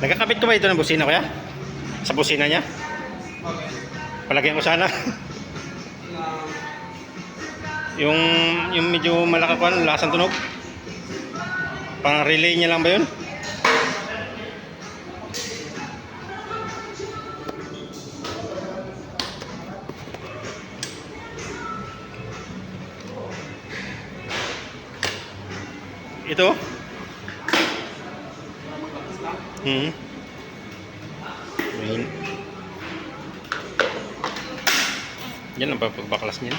Nagkakabit ko ba ito ng busina, kuya? Sa busina niya? Palagyan ko sana. yung medyo malaki ko, lasang tunog. Parang relay niya lang ba yun? Ito? Ayan. Yan ang pagbaklas niya.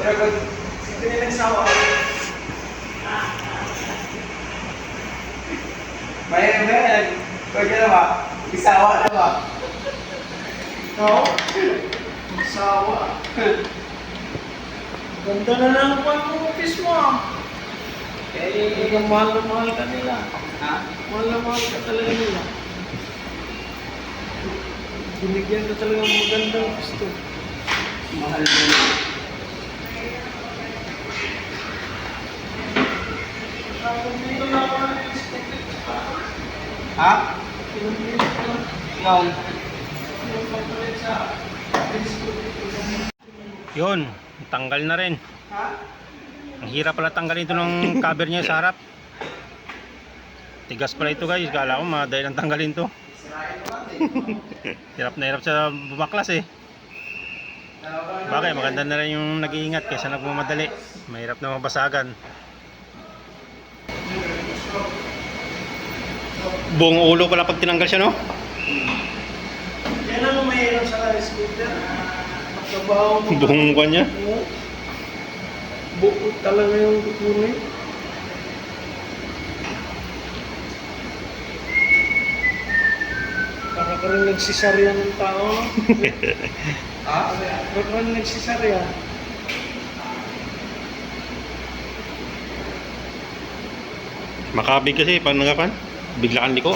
Pero pag ito nilang sawa, may pwede na ba? Isawa na ba? Oo. Isawa. Ganda na lang po ang office mo. Eh, Mahal na mahal ka nila. ha? Mahal na mahal ka talaga nila. Binigyan ka talaga ng magandang gusto. Mahal na. Dito na ako na-expected pa. Ha? Pinag-iis ko lang. Yung. Yung pagpalit sa Yun, tanggal na rin. Ha? Ang hirap pala tanggalin ito ng cover niya sa harap. Tigas pala ito, guys. Kala ko madali lang tanggalin to. Hirap na hirap sa bumaklas eh. Bagay, maganda na rin yung nag-iingat kaysa nagmamadali. Mahirap na mabasagan. Buong ulo pala pag tinanggal siya, no? Yan ang mahirap sa scooter. Magkabaho mo. Buong mukha niya. Bukod talaga yung kukunin. Para ka rin nagsisarya ng tao. Ha? Para ka rin nagsisarya. Makabig kasi pag nagapan. Bigla kang liko.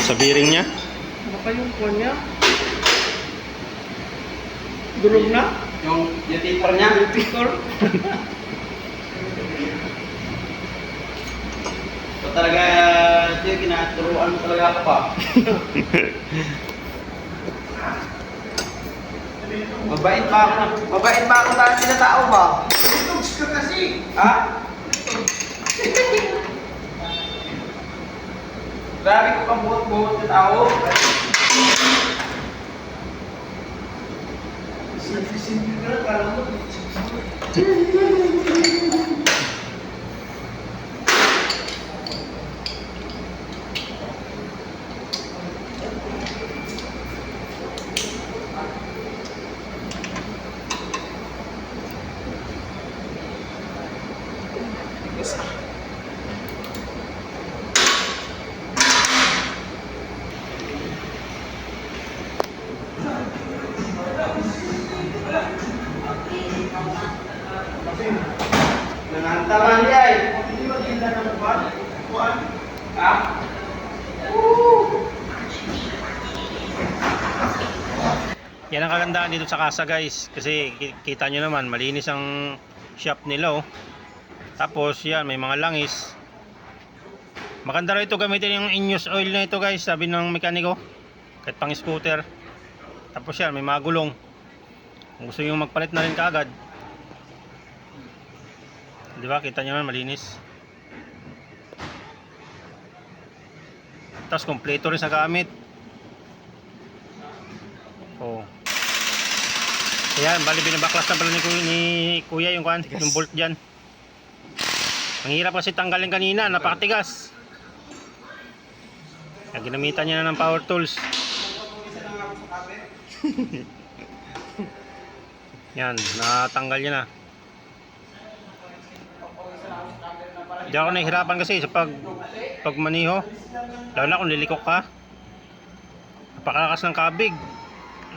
Sa bearing niya. Baka yung kuha niya. Durog na. Yung taper niya? Tikor. So talaga, ito yung kinaturuan mo talaga ako pa. Mabait ba ako dahil na tao ba? Tugs ka kasi. Ha? Grabe ko kang buhot-buhot na tao. Simple ka lang, kala mo. Nangantaman niya eh. Hindi ba ganda ng kuhan? Ha? Yan ang kagandaan dito sa casa, guys. Kasi kita nyo naman, malinis ang shop nila, oh. Tapos yan, may mga langis. Maganda rin ito gamitin yung in-use oil na ito, guys. Sabi ng mekaniko. Kahit pang scooter. Tapos yan, may mga gulong. Kung gusto nyo magpalit na rin kaagad. Di ba? Kita nyo naman, malinis. Tapos kompleto rin sa gamit. Oh. Ayan, bali binabaklas na pala ni kuya yung kan, yung bolt dyan. Ang hirap kasi tanggalin kanina, napakatigas. Kaya ginamitan niya na ng power tools. Yan, natanggal niya na. Hindi ako nahihirapan kasi sa pagmaniho. Lalo na kung lilikok ka. Napakalakas ng kabig.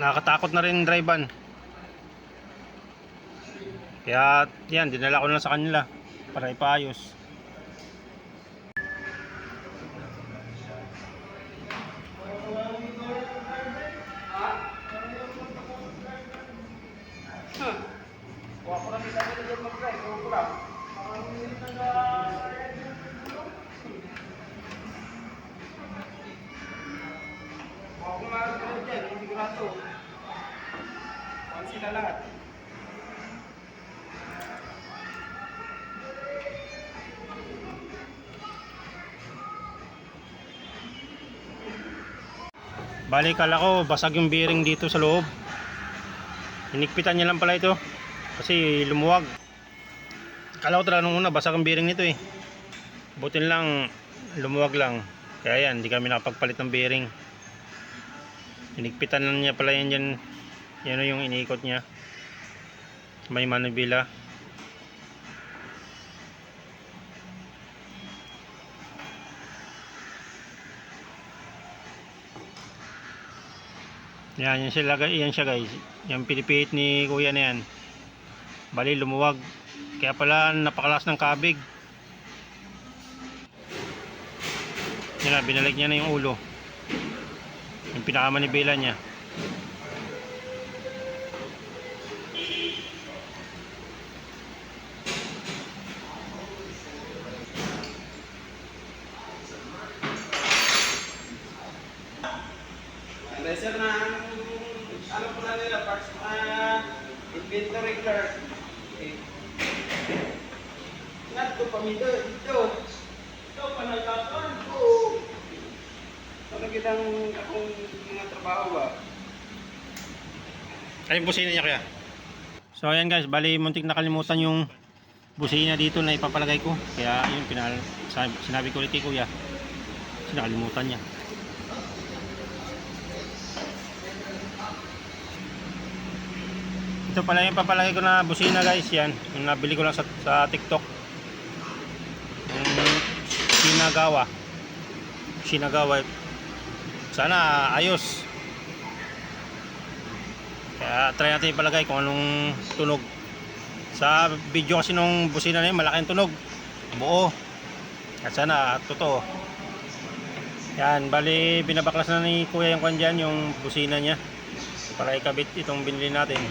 Nakakatakot na rin drivean. Kaya yan, dinala ko na lang sa kanila para ipaayos. Sila lahat. Bali, kala ko basag yung bearing dito sa loob. Hinikpitan niya lang pala ito kasi lumuwag. Kala ko talaga nung una basag ang bearing nito eh. Butin lang lumuwag lang. Kaya yan, hindi kami nakapagpalit ng bearing. Hinikpitan lang niya pala yan dyan. Yan yung iniikot niya. May manubila. Yan siya guys. Yung pinipihit ni kuya na yan. Bali lumuwag. Kaya pala napakalas ng kabig. Yan na, binalag niya na yung ulo. Yung pinakamanibela niya. Sir na ano po na nila parts inventory clerk. Okay. Not to pamito ito. Ito panagkapan. Ano kitang akong mga trabaho ba? Ay, yung busina niya kaya. So ayan guys, bali muntik nakalimutan yung busina dito na ipapalagay ko. Kaya yun, sinabi ko ulit kay kuya. Kasi nakalimutan niya. Ito pala yung papalagay ko na busina guys, yan. Yung nabili ko lang sa TikTok. Yung Shinagawa. Sana ayos. Kaya try natin ipalagay kung anong tunog. Sa video kasi nung busina na yun, malaki ang tunog. Buo. At sana totoo. Yan, bali binabaklas na ni kuya yung kwan dyan, yung busina niya. Para ikabit itong binili natin.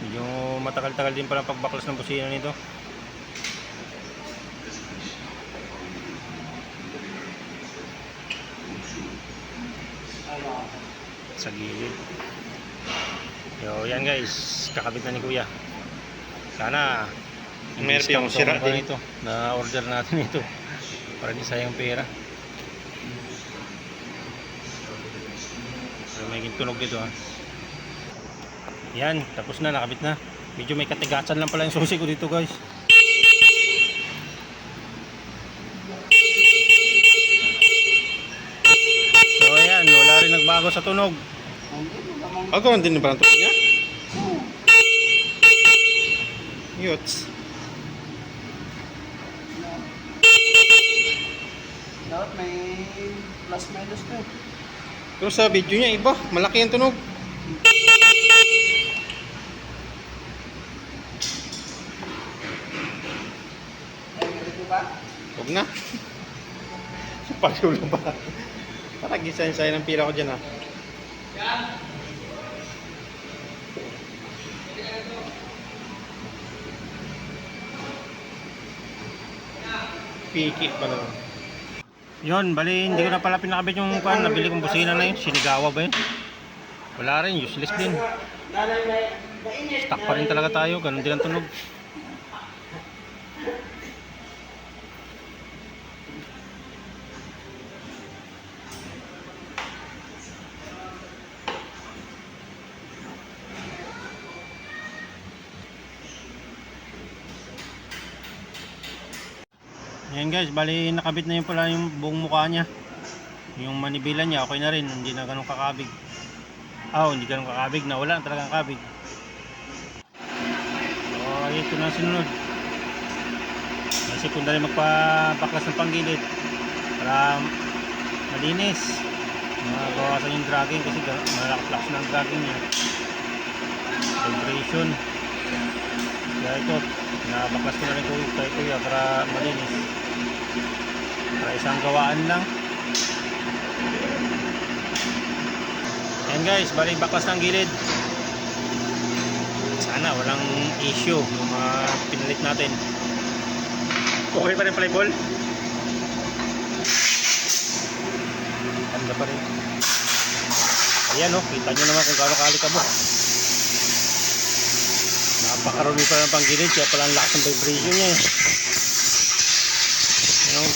Medyo matagal-tagal din pala pagbaklas ng busina nito. Sa gilid. So yan guys, kakabit na ni kuya. Sana Meron yung sira din ito. Na order natin ito. Para di sayang pera. Pero may tunog dito ha. Yan, tapos na, nakabit na. Medyo may katigasan lang pala yung susi ko dito guys. So ayan, wala rin nagbago sa tunog. Ako din ba ang tunog niya? Yuts. Dapat may plus minus to. Pero sa video niya iba, malaki ang tunog. Huwag na. Pag-ulo ba? Parang gisayin-sayin ng pira ko dyan ha. Piki pa naman. Yun, bali hindi ko na pala pinakabit yung kuan, nabili kong busina na yun. Sinigawa ba yun? Wala rin, useless din. Stuck pa rin talaga tayo, ganun din ang tunog. Ayan guys, bali nakabit na yun pala yung buong mukha niya. Yung manibela niya okay na rin, hindi na ganun kakabig. Hindi ganun kakabig na, wala na talagang kabig. So ito na sunod. Kasi kung dali magpabaklas ng panggilid para malinis, mabawasan yung dragging kasi malakas na ang dragging niya, vibration. Kaya ito, nabaklas ko na rin kay kuya para malinis, para isang gawaan lang. Ayan guys, bali baklas ng gilid. Sana walang issue yung mga pinalit natin. Okay pa rin playball? Ganda pa rin. Ayan kita nyo naman kung gaano kalikabok. Napakarami pa ng panggilid, kaya pala ang lakas ng vibration niya eh.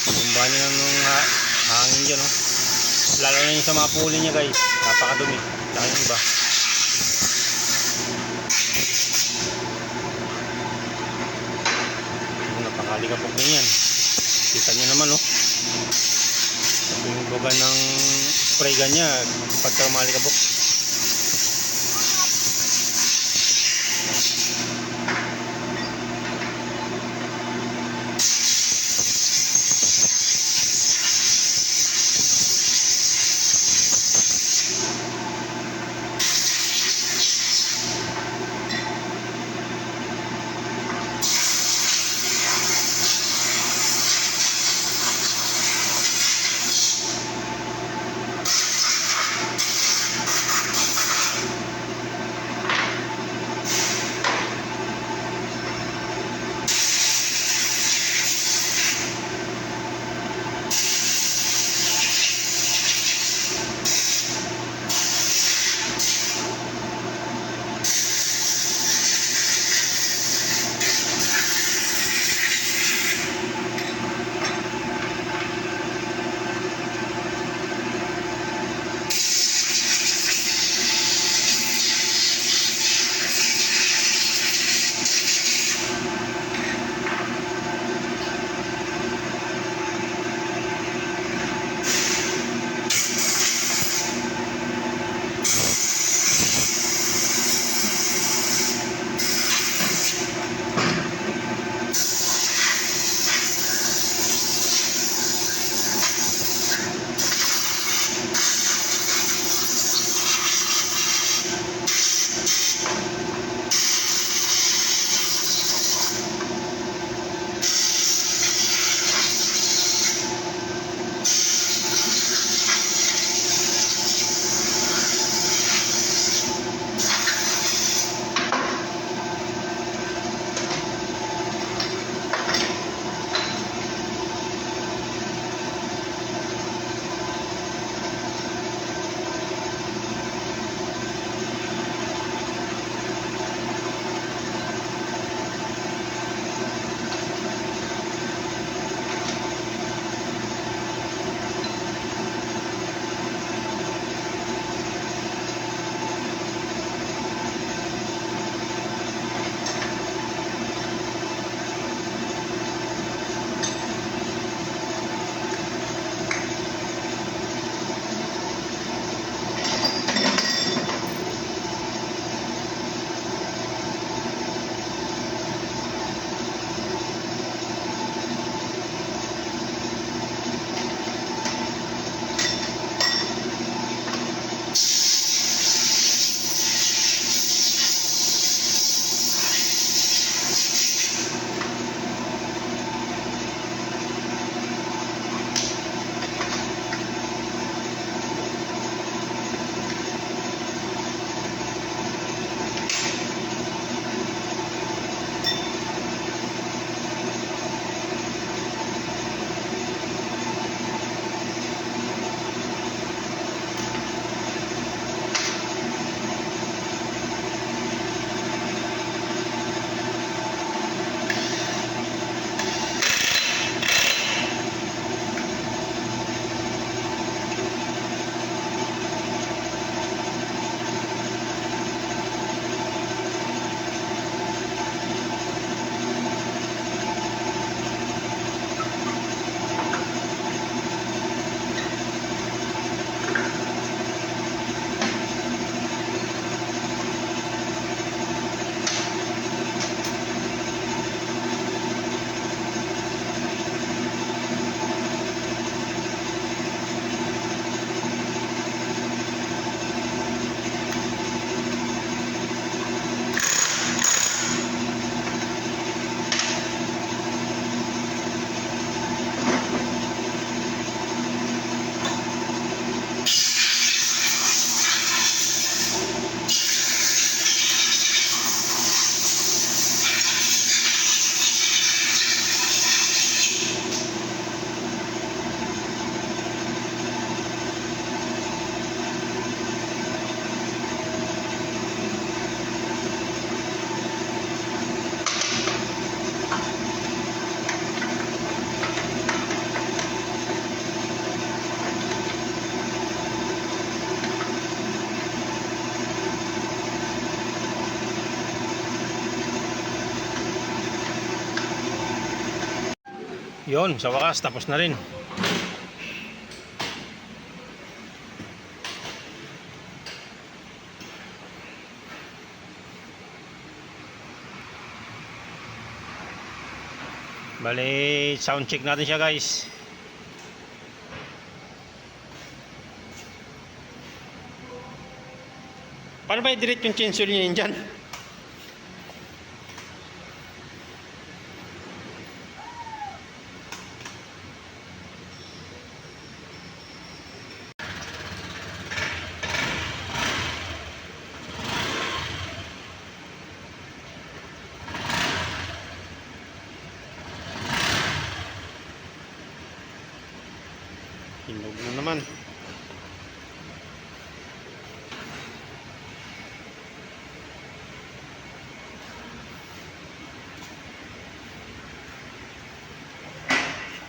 Bumba niya ng hangin dyan lalo na yung sa mga puli niya guys, napakadumi. Saka yung iba. Napakalikabok din yan. Kita nyo naman yung buga ng spray gun niya pagka malikabok. Yon, sa wakas tapos na rin. Bale, sound check natin siya, guys. Paano ba i-direct yung chainsaw niya dyan? Hinog na naman.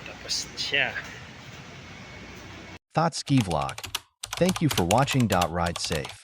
Tapos siya. Thought Ski Vlog. Thank you for watching. Ride safe.